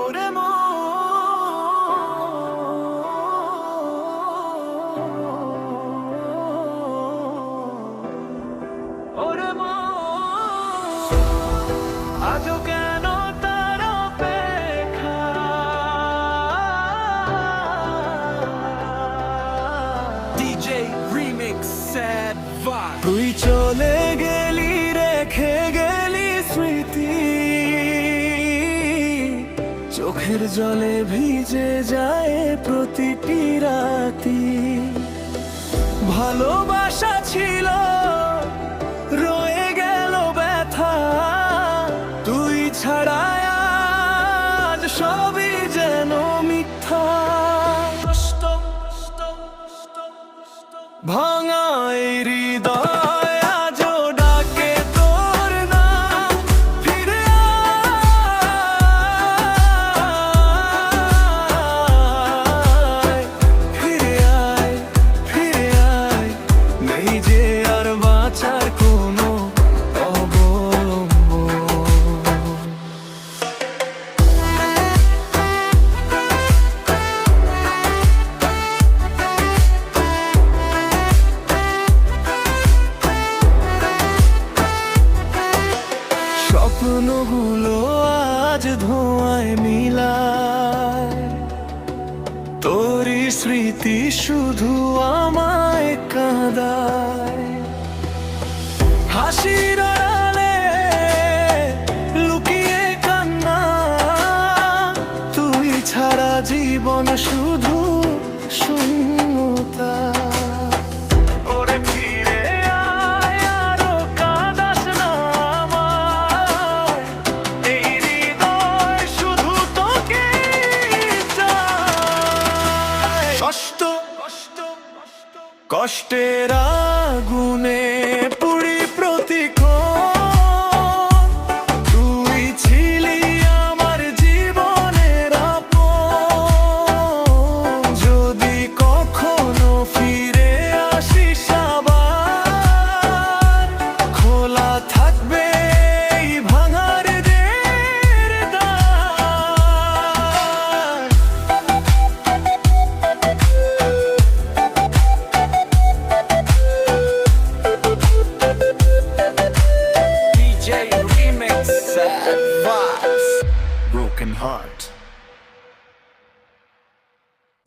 ওরে মন, ওরে মন, আজও কেন তার অপেক্ষা? DJ Remix Sad Vibe। তুই চলে গেলি, রেখে গেলি স্মৃতি, চোখের জলে ভিজে যায় প্রতিটি রাতি। ভালোবাসা ছিল, রয়ে গেল ব্যথা, তুই ছাড়া আজ সবই যেন মিথ্যা। ভাঙা এই হৃদয় আজও ডাকে তোর নাম, ফিরে আয়, ফিরে আয়, ফিরে আয়। নেই যে আর বাঁচার কোনো অবলম্বন। স্বপ্নগুলো আজ ধোঁয়ায় মিলায়, তোরই স্মৃতি শুধু আমায় কাঁদায়। হাসির আড়ালে লুকিয়ে কান্না, তুই ছাড়া জীবন শুধু শূন্যতা। ওরে ফিরে আয়, আরো কাঁদাস না আমায়, এই হৃদয় শুধু তোকে চায়। কষ্টের